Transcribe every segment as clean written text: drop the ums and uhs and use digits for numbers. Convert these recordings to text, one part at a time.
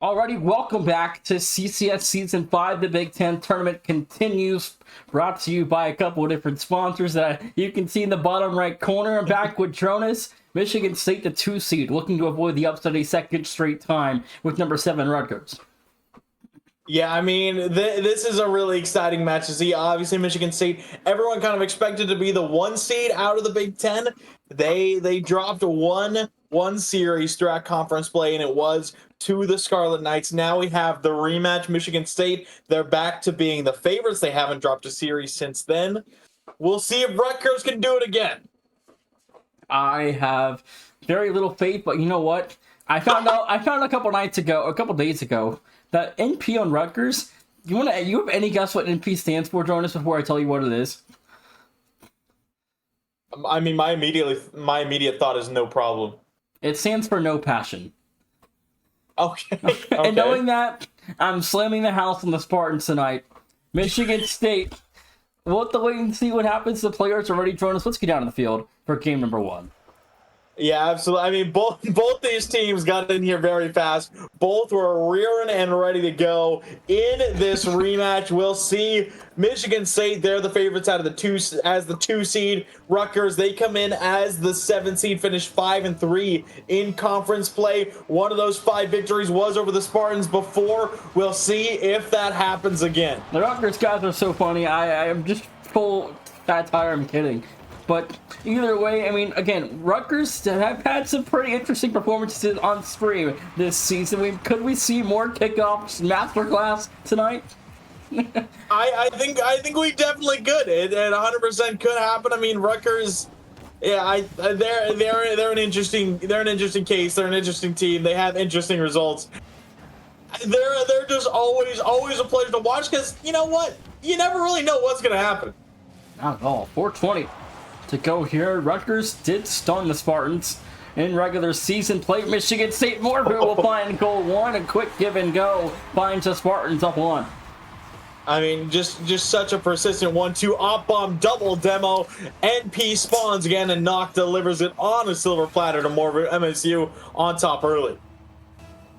Alrighty, welcome back to CCS Season 5. The Big Ten tournament continues, brought to you by a couple of different sponsors that you can see in the bottom right corner. I'm back with Jonas. Michigan State, the 2 seed, looking to avoid the upset a second straight time with number 7 Rutgers. Yeah, I mean, this is a really exciting match to see. Obviously, Michigan State, everyone kind of expected to be the 1 seed out of the Big Ten. They dropped one series throughout conference play, and it was to the Scarlet Knights. Now we have the rematch. Michigan State, they're back to being the favorites. They haven't dropped a series since then. We'll see if Rutgers can do it again. I have very little faith, but you know what? I found a couple days ago, that NP on Rutgers. You have any guess what NP stands for, Jonas? Before I tell you what it is. I mean, my immediate thought is no problem. It stands for no passion. Okay. And knowing that, I'm slamming the house on the Spartans tonight. Michigan State. We'll have to wait and see what happens. The players are ready, Jonas. Let's get down to the field for game number 1. Yeah, absolutely. I mean, both these teams got in here very fast. Both were rearing and ready to go in this rematch. We'll see. Michigan State, they're the favorites out of the 2 seed. Rutgers, they come in as the 7 seed, finished 5-3 in conference play. One of those 5 victories was over the Spartans before. We'll see if that happens again. The Rutgers guys are so funny. I am just full satire. I'm kidding. But either way, I mean, again, Rutgers have had some pretty interesting performances on stream this season. Could we see more kickoffs masterclass tonight? I think we definitely could. It 100% could happen. I mean, Rutgers, yeah, they're an interesting case. They're an interesting team. They have interesting results. They're just always a pleasure to watch because you know what? You never really know what's gonna happen. Not at all. 4:20 to go here. Rutgers did stun the Spartans in regular season play. Michigan State Morphew will find goal 1. A quick give and go finds the Spartans up 1. I mean, just such a persistent 1-2 op bomb double demo. NP spawns again and Knock delivers it on a silver platter to Morphew. MSU on top early.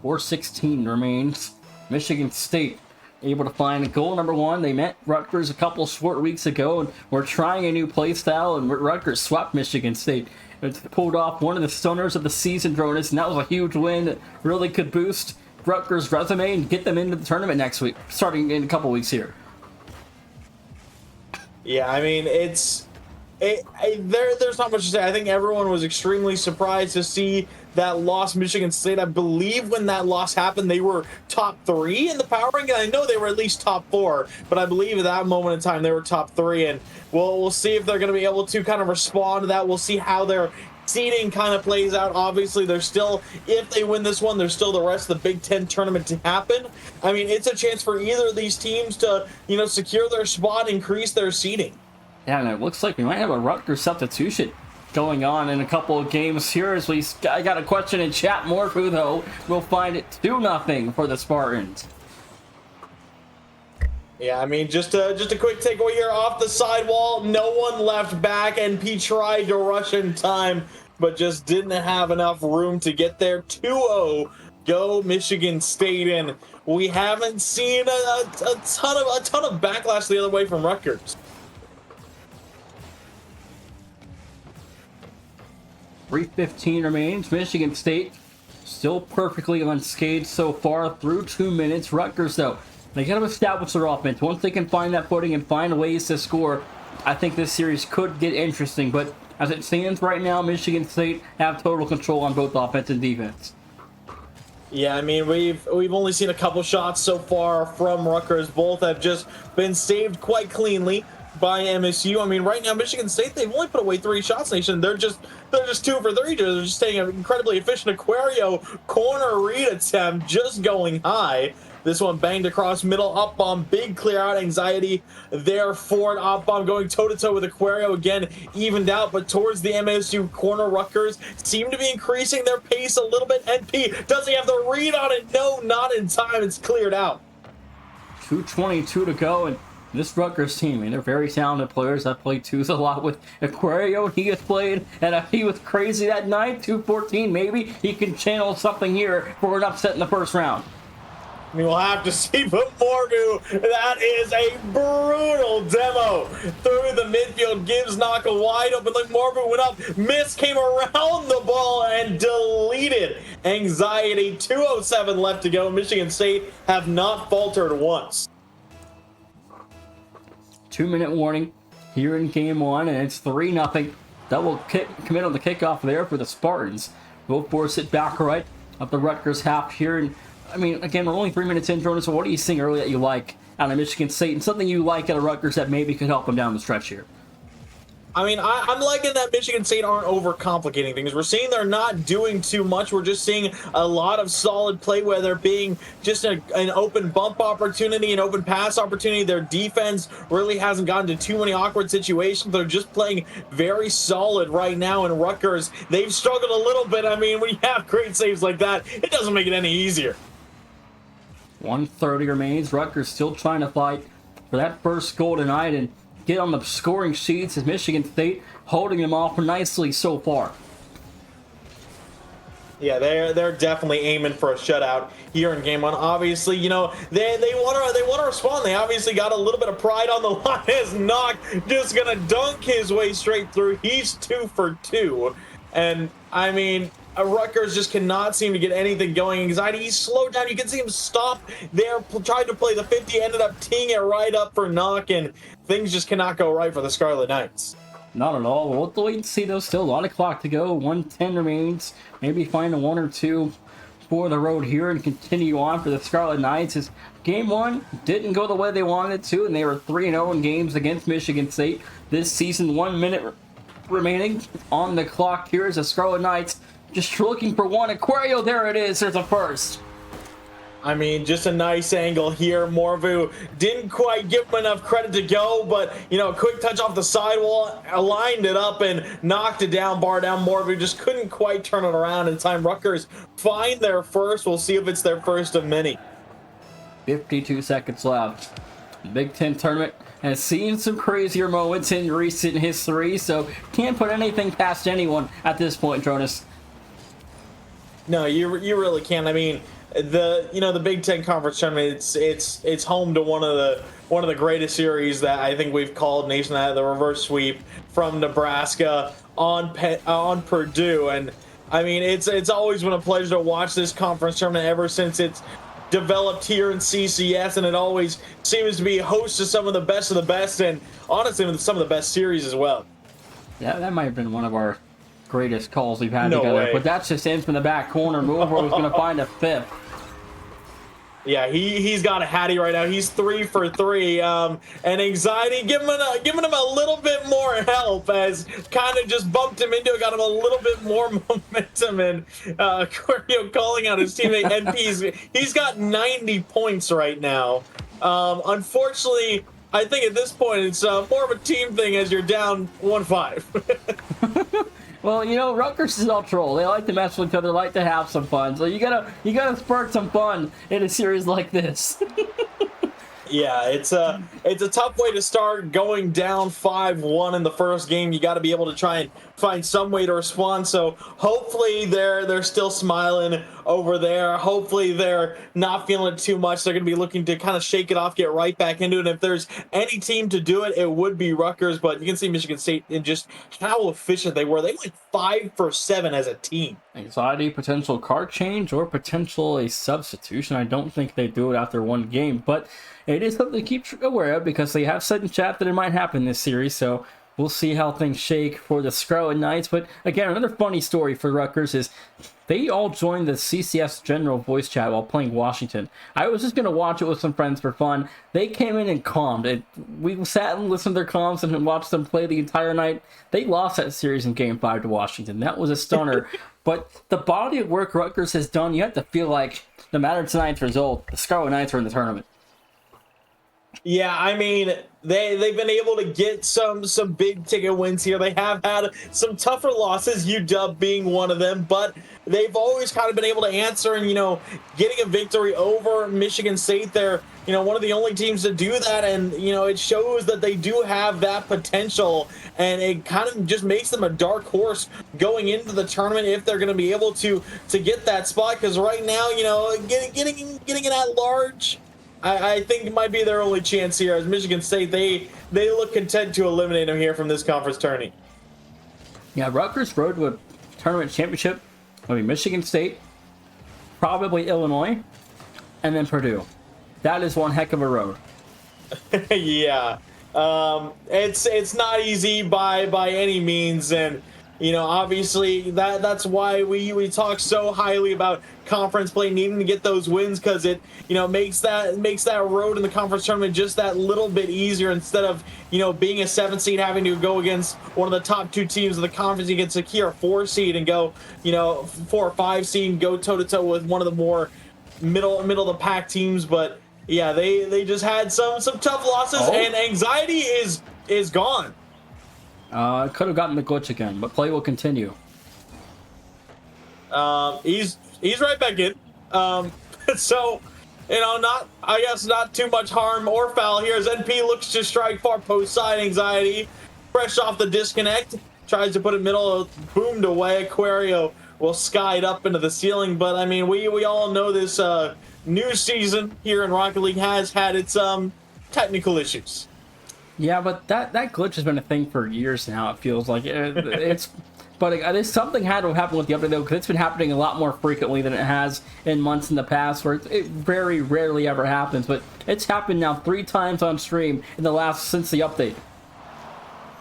4:16 remains. Michigan State able to find goal number 1. They met Rutgers a couple short weeks ago and were trying a new play style, and Rutgers swept Michigan State. It pulled off one of the stunners of the season, Jonas, and that was a huge win that really could boost Rutgers' resume and get them into the tournament next week, starting in a couple weeks here. Yeah, I mean, there's not much to say. I think everyone was extremely surprised to see that loss. Michigan State, I believe when that loss happened, they were top 3 in the power ranking. I know they were at least top 4, but I believe at that moment in time they were top 3, and we'll see if they're going to be able to kind of respond to that. We'll see how their seeding kind of plays out. Obviously, there's still, if they win this one, there's still the rest of the Big Ten tournament to happen. I mean, it's a chance for either of these teams to, secure their spot, increase their seeding. Yeah, and it looks like we might have a Rutgers substitution going on in a couple of games here. As I got a question in chat. Morphew, though, will find it 2-0 for the Spartans. Yeah, I mean, just a quick takeaway here off the sidewall. No one left back. NP tried to rush in time, but just didn't have enough room to get there. 2-0. Go Michigan State, and we haven't seen a ton of backlash the other way from Rutgers. 3:15 remains. Michigan State still perfectly unscathed so far through 2 minutes. Rutgers, though, they got to establish their offense. Once they can find that footing and find ways to score, I think this series could get interesting. But as it stands right now, Michigan State have total control on both offense and defense. Yeah, I mean, we've only seen a couple shots so far from Rutgers. Both have just been saved quite cleanly by MSU. I mean, right now, Michigan State, they've only put away 3 shots, Nation. They're just 2 for 3. They're just taking an incredibly efficient Aquario corner read attempt, just going high. This one banged across middle, up bomb, big clear out anxiety there for an up bomb going toe-to-toe with Aquario. Again, evened out, but towards the MSU corner, Rutgers seem to be increasing their pace a little bit. NP, does he have the read on it? No, not in time. It's cleared out. 2:22 to go, and this Rutgers team, I mean, they're very talented players. I've played twos a lot with Aquario. He has played, and he was crazy that night. 2:14, maybe he can channel something here for an upset in the first round. We will have to see, but Morgu, that is a brutal demo through the midfield, gives Knock a wide open look. Morgu went up, missed, came around the ball and deleted Anxiety. 2:07 left to go. Michigan State have not faltered once. 2-minute warning here in game one, and it's 3-0. Double kick commit on the kickoff there for the Spartans. We'll force it back right up the Rutgers half here. And I mean, again, we're only 3 minutes in, Jonas. So what are you seeing early that you like out of Michigan State, and something you like out of Rutgers that maybe could help them down the stretch here? I mean, I'm liking that Michigan State aren't overcomplicating things. We're seeing they're not doing too much. We're just seeing a lot of solid play, whether it being just an open bump opportunity, an open pass opportunity. Their defense really hasn't gotten to too many awkward situations. They're just playing very solid right now. In Rutgers, they've struggled a little bit. I mean, when you have great saves like that, it doesn't make it any easier. 1:30 remains. Rutgers still trying to fight for that first goal tonight and get on the scoring sheets, as Michigan State holding them off nicely so far. Yeah, they're definitely aiming for a shutout here in game one. Obviously, you know, they want to respond. They obviously got a little bit of pride on the line as Knock just gonna dunk his way straight through. He's 2 for 2, and I mean, Rutgers just cannot seem to get anything going. Anxiety, he's slowed down. You can see him stop there, tried to play the 50, ended up teeing it right up for Knock, and things just cannot go right for the Scarlet Knights. Not at all. We'll have to wait and see, though. Still a lot of clock to go. 1:10 remains. Maybe find a 1 or 2 for the road here and continue on for the Scarlet Knights. As game one didn't go the way they wanted it to, and they were 3-0 in games against Michigan State this season. 1 minute remaining on the clock here as the Scarlet Knights just looking for one. Aquario, there it is. There's a first. I mean, just a nice angle here. Morvu didn't quite give him enough credit to go, but, you know, a quick touch off the sidewall, lined it up and knocked it down, bar down. Morvu just couldn't quite turn it around in time. Rutgers find their first. We'll see if it's their first of many. 52 seconds left. The Big Ten tournament has seen some crazier moments in recent history, so can't put anything past anyone at this point, Jonas. No, you really can't. I mean, the Big Ten Conference tournament, it's home to one of the greatest series that I think we've called nationwide, the reverse sweep from Nebraska on Purdue. And I mean, it's always been a pleasure to watch this conference tournament ever since it's developed here in CCS, and it always seems to be host to some of the best, and honestly some of the best series as well. Yeah, that might have been one of our greatest calls we've had No together. way. But that's just in from the back corner. Mover was going to find a fifth. Yeah, he's got a hattie right now. He's 3 for 3. And Anxiety giving him a little bit more help, as kind of just bumped him into it, got him a little bit more momentum, and Corio calling out his teammate NP's. He's got 90 points right now. Unfortunately, I think at this point it's more of a team thing as you're down 1-5. Well, you know, Rutgers is all troll. They like to mess with each other, like to have some fun. So you gotta spark some fun in a series like this. Yeah, it's a tough way to start, going down 5-1 in the first game. You got to be able to try and find some way to respond. So hopefully they're still smiling over there. Hopefully they're not feeling it too much. They're going to be looking to kind of shake it off, get right back into it. If there's any team to do it, it would be Rutgers. But you can see Michigan State in just how efficient they were. They went 5 for 7 as a team. Anxiety, potential card change, or potential a substitution. I don't think they do it after one game, but it is something to keep aware of because they have said in chat that it might happen this series. So we'll see how things shake for the Scarlet Knights. But again, another funny story for Rutgers is they all joined the CCS general voice chat while playing Washington. I was just going to watch it with some friends for fun. They came in and calmed. We sat and listened to their comms and watched them play the entire night. They lost that series in Game 5 to Washington. That was a stunner. But the body of work Rutgers has done, you have to feel like, no matter tonight's result, the Scarlet Knights are in the tournament. Yeah, I mean, they've been able to get some big ticket wins here. They have had some tougher losses, UW being one of them, but they've always kind of been able to answer, and, you know, getting a victory over Michigan State. They're one of the only teams to do that, and it shows that they do have that potential, and it kind of just makes them a dark horse going into the tournament if they're going to be able to get that spot. Because right now, getting it at large, I think it might be their only chance here. As Michigan State, they look content to eliminate them here from this conference tourney. Yeah, Rutgers road to a tournament championship. I mean, Michigan State, probably Illinois, and then Purdue. That is one heck of a road. Yeah, it's not easy by any means, and obviously that's why we talk so highly about conference play needing to get those wins, because it makes that road in the conference tournament just that little bit easier, instead of being a 7 seed having to go against one of the top 2 teams of the conference. You can secure a 4 seed and go 4 or 5 seed and go toe to toe with one of the more middle of the pack teams. But yeah, they just had some tough losses, and anxiety is gone. Could have gotten the glitch again, but play will continue. He's right back in. So, not too much harm or foul here, as NP looks to strike far post side. Anxiety, fresh off the disconnect, tries to put it middle, boomed away. Aquario will sky it up into the ceiling, but I mean, we all know this new season here in Rocket League has had its technical issues. Yeah, but that glitch has been a thing for years now. It feels like it's. But something had to happen with the update, though, because it's been happening a lot more frequently than it has in months in the past, where it very rarely ever happens. But it's happened now 3 times on stream since the update.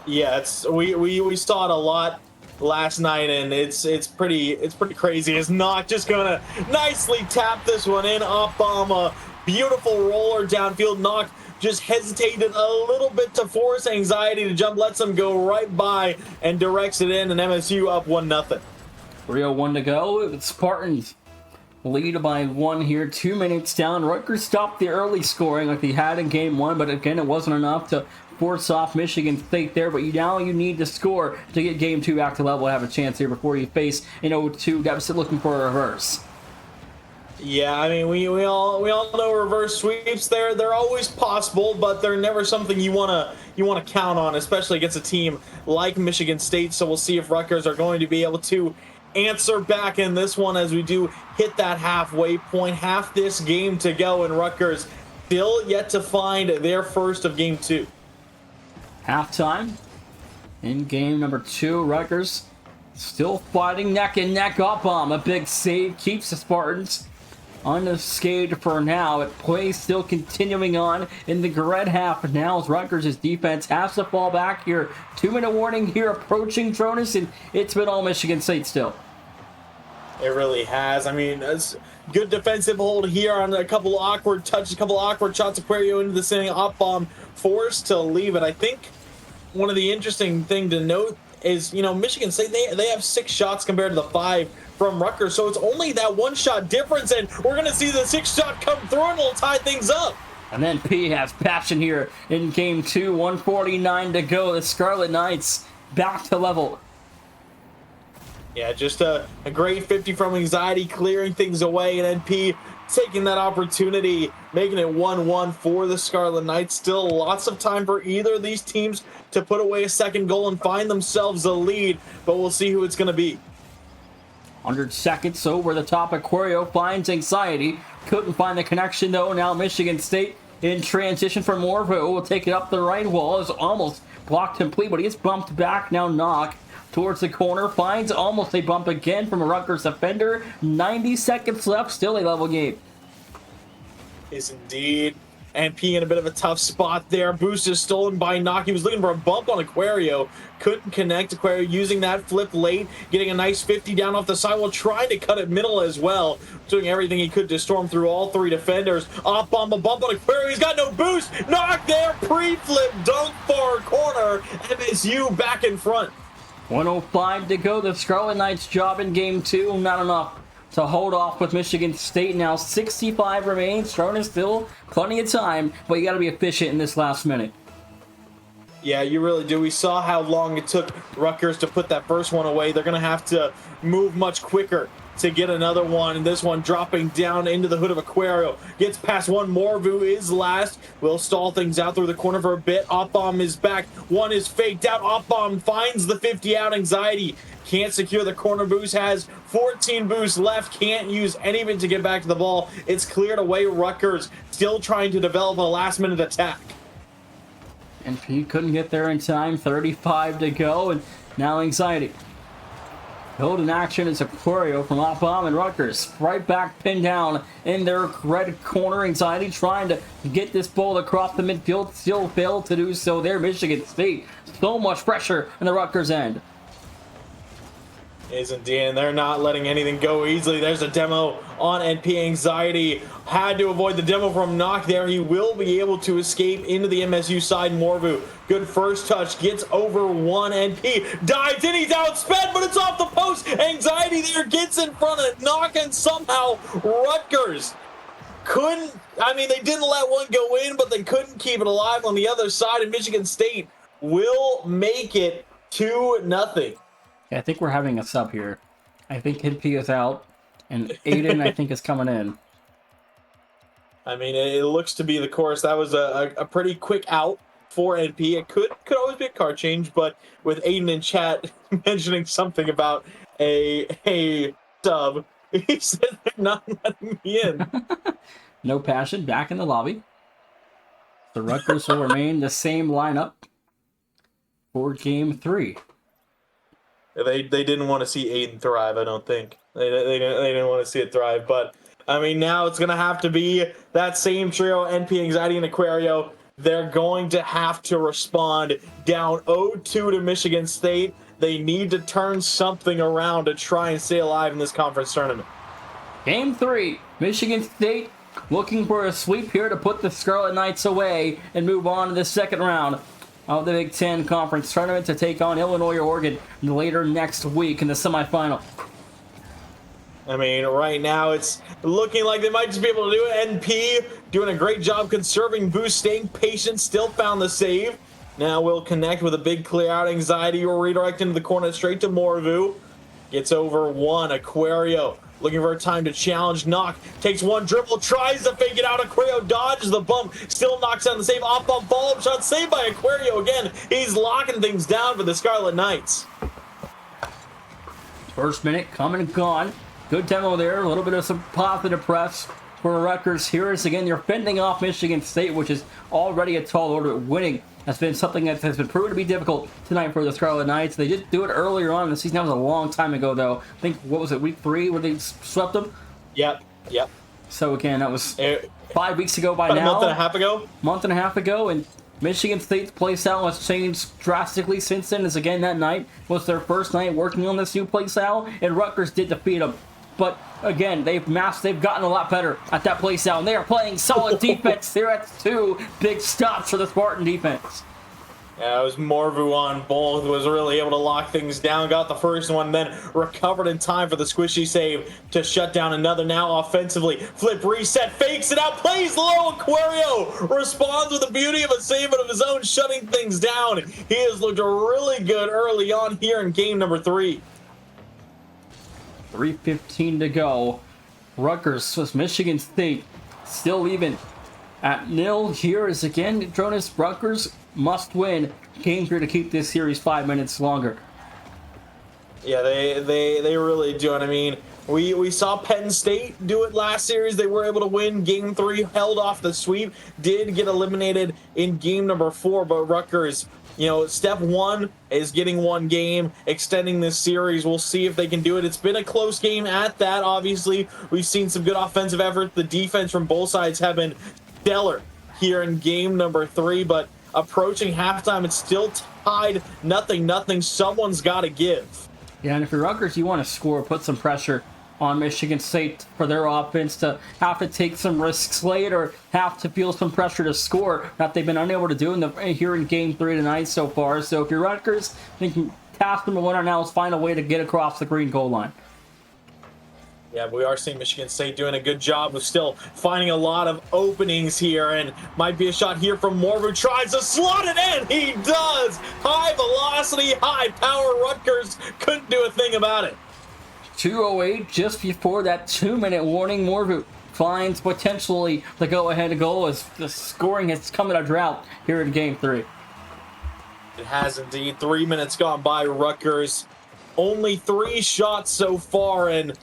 Yeah, we saw it a lot last night, and it's pretty crazy. It's not just gonna nicely tap this one in. Up bomb, a beautiful roller downfield. Knock just hesitated a little bit to force Anxiety to jump, lets him go right by and directs it in, and MSU up 1-0. 3:01 to go. Spartans lead by 1 here, 2 minutes down. Rutgers stopped the early scoring like they had in game 1, but again, it wasn't enough to force off Michigan State there. But you need to score to get game 2 back to level and have a chance here before you face an 0-2 deficit looking for a reverse. Yeah, I mean, we all know reverse sweeps. They're always possible, but they're never something you wanna count on, especially against a team like Michigan State. So we'll see if Rutgers are going to be able to answer back in this one, as we do hit that halfway point. Half this game to go, and Rutgers still yet to find their first of game 2. Halftime in game number 2. Rutgers still fighting neck and neck. Up bomb, a big save keeps the Spartans unscathed for now. Play still continuing on in the red half now, as Rutgers' defense has to fall back here. 2-minute warning here approaching Jonas, and it's been all Michigan State still. It really has. I mean, it's good defensive hold here on a couple awkward touches, a couple awkward shots. Aquario into the ceiling, up bomb, forced to leave it. I think one of the interesting thing to note is, Michigan State, they have 6 shots compared to the 5 from Rutgers, so it's only that 1-shot difference, and we're going to see the 6th shot come through, and it'll tie things up. And then P has passion here in game 2, 1:49 to go. The Scarlet Knights back to level. Yeah, just a great 50 from Anxiety, clearing things away, and NP taking that opportunity, making it 1-1 for the Scarlet Knights. Still lots of time for either of these teams to put away a second goal and find themselves a lead, but we'll see who it's going to be. 100 seconds over the top. Aquario finds Anxiety. Couldn't find the connection, though. Now Michigan State in transition for Morvo will take it up the right wall. Is almost blocked complete, but he gets bumped back. Now Knock towards the corner. Finds almost a bump again from a Rutgers defender. 90 seconds left. Still a level game. Is indeed. NP in a bit of a tough spot there. Boost is stolen by Knock. He was looking for a bump on Aquario. Couldn't connect. Aquario using that flip late. Getting a nice 50 down off the sidewall. Trying to cut it middle as well. Doing everything he could to storm through all 3 defenders. Up on the bump on Aquario. He's got no boost. Knock there. Pre-flip. Dunk far corner. MSU back in front. 1:05 to go. The Scarlet Knights' job in game 2. Not enough to hold off with Michigan State. Now 65 remains. Throwing still plenty of time, but you got to be efficient in this last minute. Yeah, you really do. We saw how long it took Rutgers to put that first one away. They're going to have to move much quicker to get another one, and this one dropping down into the hood of Aquario. Gets past one. Morvu is last. Will stall things out through the corner for a bit. Opbomb is back. One is faked out. Opbomb finds the 50 out. Anxiety can't secure the corner boost. Has 14 boosts left. Can't use any of it to get back to the ball. It's cleared away. Rutgers still trying to develop a last-minute attack. And he couldn't get there in time. 35 to go, and now Anxiety. Hold in action is Aquario from Opbomb, and Rutgers right back pinned down in their red corner. Anxiety trying to get this ball across the midfield, still failed to do so there. Michigan State, so much pressure in the Rutgers end. Is indeed, and they're not letting anything go easily. There's a demo on NP. Anxiety had to avoid the demo from Knock there. He will be able to escape into the MSU side. Morvu, good first touch, gets over one. NP dives in, he's outsped, but it's off the post. Anxiety there gets in front of Knock, and somehow Rutgers couldn't, I mean, they didn't let one go in, but they couldn't keep it alive on the other side, and Michigan State will make it 2-0. Yeah, I think we're having a sub here. I think NP is out, and Aiden, I think, is coming in. I mean, it looks to be the course. That was a pretty quick out for NP. It could always be a car change, but with Aiden in chat mentioning something about a sub, he said they're not letting me in. No passion, back in the lobby. The Rutgers will remain the same lineup for Game 3. They didn't want to see Aiden thrive, I don't think. They didn't want to see it thrive, but I mean, now it's going to have to be that same trio, NP, Anxiety, and Aquario. They're going to have to respond down 0-2 to Michigan State. They need to turn something around to try and stay alive in this conference tournament. Game 3, Michigan State looking for a sweep here to put the Scarlet Knights away and move on to the second round of the Big Ten Conference Tournament to take on Illinois or Oregon later next week in the semifinal. I mean, right now it's looking like they might just be able to do it. NP doing a great job conserving boost, staying patient, still found the save. Now we'll connect with a big clear out. Anxiety will redirect into the corner straight to Morvu. Gets over one. Aquario looking for a time to challenge. Knock takes one dribble, tries to fake it out. Aquario dodges the bump, still knocks down the save. Off bump, follow-up shot saved by Aquario again. He's locking things down for the Scarlet Knights. First minute come and gone. Good demo there. A little bit of some positive press for Rutgers here. As again, you're fending off Michigan State, which is already a tall order. Winning has been something that has been proven to be difficult tonight for the Scarlet Knights. They did do it earlier on in the season. That was a long time ago, though. I think, what was it, week 3 where they swept them? Yep. So again, that was 5 weeks ago by about now. A month and a half ago. And Michigan State's playstyle has changed drastically since then. As again, that night was their first night working on this new playstyle, and Rutgers did defeat them. But again, they've gotten a lot better at that playstyle, and they are playing solid defense. They're at 2 big stops for the Spartan defense. Yeah, it was Morvu on both, was really able to lock things down, got the first one, then recovered in time for the squishy save to shut down another. Now offensively, flip, reset, fakes it out, plays low. Aquario responds with the beauty of a save of his own, shutting things down. He has looked really good early on here in game number 3. 3:15 to go. Rutgers was Michigan State still even at 0 here. As again, Jonas, Rutgers must win game 3 to keep this series 5 minutes longer. Yeah, they really do. And I mean, we saw Penn State do it last series. They were able to win game 3, held off the sweep, did get eliminated in game number 4, but Rutgers, you know, step 1 is getting 1 game, extending this series. We'll see if they can do it. It's been a close game at that. Obviously, we've seen some good offensive effort. The defense from both sides have been stellar here in game number 3, but approaching halftime, it's still tied 0-0. Someone's got to give. Yeah, and if you're Rutgers, you want to score, put some pressure on Michigan State for their offense to have to take some risks late or have to feel some pressure to score that they've been unable to do here in game 3 tonight so far. So if you're Rutgers, I think task number 1 right now is find a way to get across the green goal line. Yeah, we are seeing Michigan State doing a good job of still finding a lot of openings here, and might be a shot here from Morvu. Tries to slot it in. He does. High velocity, high power. Rutgers couldn't do a thing about it. 2:08 just before that 2-minute warning. Morvu finds potentially the go-ahead goal as the scoring has come in a drought here in Game 3. It has indeed. 3 minutes gone by. Rutgers only 3 shots so far, and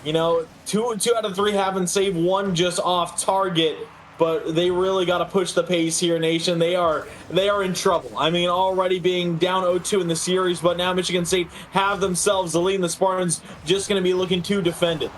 you know, two out of 3 haven't saved, 1 just off target. But they really got to push the pace here, Nation. They are in trouble. I mean, already being down 0-2 in the series, but now Michigan State have themselves the lead, and the Spartans just going to be looking to defend it.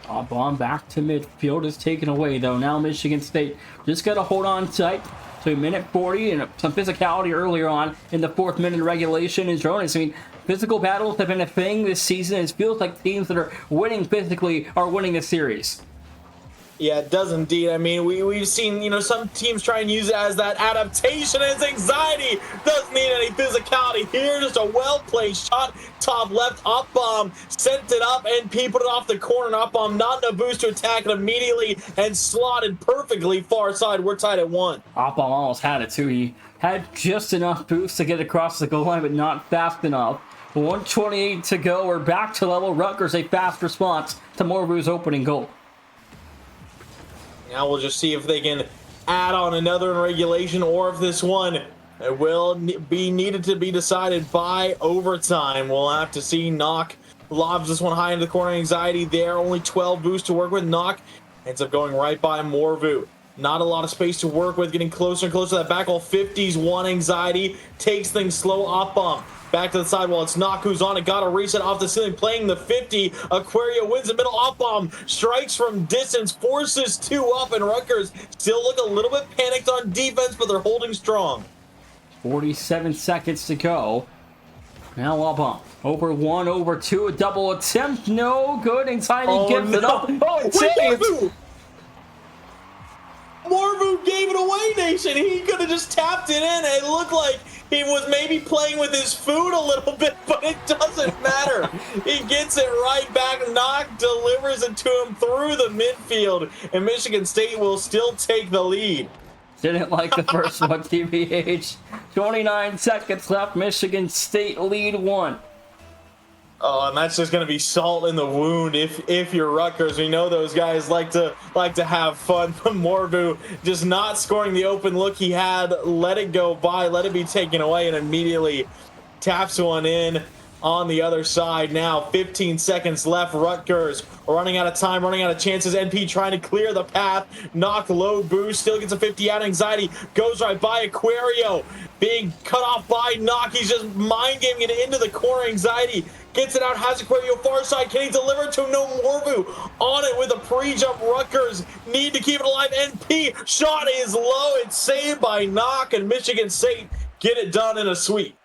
Bomb back to midfield is taken away, though. Now Michigan State just got to hold on tight to a minute 40 and some physicality earlier on in the 4th minute regulation is Jonas. I mean, physical battles have been a thing this season. It feels like teams that are winning physically are winning the series. Yeah, it does indeed. I mean, we've seen, you know, some teams try and use it as that adaptation as anxiety. Doesn't need any physicality here. Just a well-played shot. Top left, up bomb. Sent it up, and P put it off the corner. Up bomb, not enough boost to attack it immediately, and slotted perfectly far side. We're tied at 1. Up bomb almost had it, too. He had just enough boost to get across the goal line, but not fast enough. 1:28 to go. We're back to level. Rutgers a fast response to Morvu's opening goal. Now we'll just see if they can add on another in regulation, or if this one will be needed to be decided by overtime. We'll have to see. Knock lobs this one high into the corner. Anxiety there. Only 12 boost to work with. Knock ends up going right by Morvu. Not a lot of space to work with. Getting closer and closer to that back wall. 50s one. Anxiety takes things slow. Up bump. Back to the side wall. It's Knock who's on it. Got a reset off the ceiling. Playing the 50. Aquario wins the middle. Up bomb. Strikes from distance. Forces 2 up. And Rutgers still look a little bit panicked on defense, but they're holding strong. 47 seconds to go. Now up bomb. Over 1, over 2. A double attempt. No good. Anxiety gives it up. Oh, it's saved. Morvu gave it away, Nation. He could have just tapped it in. It looked like he was maybe playing with his food a little bit, but it doesn't matter. He gets it right back. Knock delivers it to him through the midfield, and Michigan State will still take the lead. Didn't like the first one, TBH. 29 seconds left. Michigan State lead 1. Oh, and that's just going to be salt in the wound if you're Rutgers. We know those guys like to have fun. Morvu just not scoring the open look he had. Let it go by. Let it be taken away, and immediately taps one in on the other side. Now 15 seconds left. Rutgers running out of time, running out of chances. NP trying to clear the path. Knock low boost. Still gets a 50 out. Anxiety goes right by Aquario. Being cut off by Knock. He's just mind gaming it into the corner. Anxiety gets it out, has Aquario far side. Can he deliver to no Morvu? On it with a pre-jump. Rutgers need to keep it alive. NP shot is low. It's saved by Knock, and Michigan State get it done in a sweep.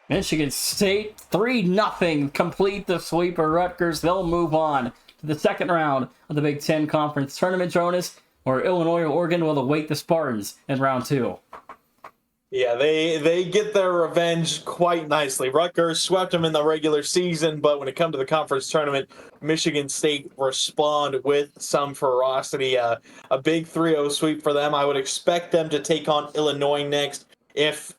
Michigan State 3-0 complete the sweep of Rutgers. They'll move on to the second round of the Big Ten Conference Tournament, Jonas, where Illinois or Oregon will await the Spartans in round 2. Yeah, they get their revenge quite nicely. Rutgers swept them in the regular season, but when it comes to the conference tournament, Michigan State respond with some ferocity. A big 3-0 sweep for them. I would expect them to take on Illinois next, if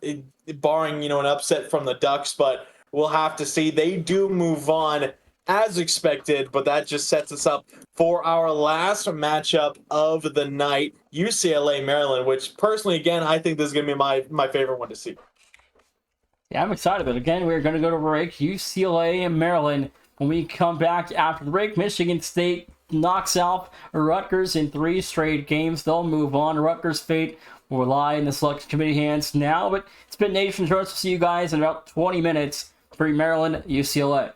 barring an upset from the Ducks, but we'll have to see. They do move on as expected, but that just sets us up for our last matchup of the night, UCLA Maryland, which personally, again, I think this is going to be my favorite one to see. Yeah, I'm excited, but again, we're going to go to break. UCLA and Maryland. When we come back after the break, Michigan State knocks out Rutgers in 3 straight games. They'll move on. Rutgers' fate will lie in the selection committee hands now, but it's been Nation Jones. We'll see you guys in about 20 minutes for Maryland, UCLA.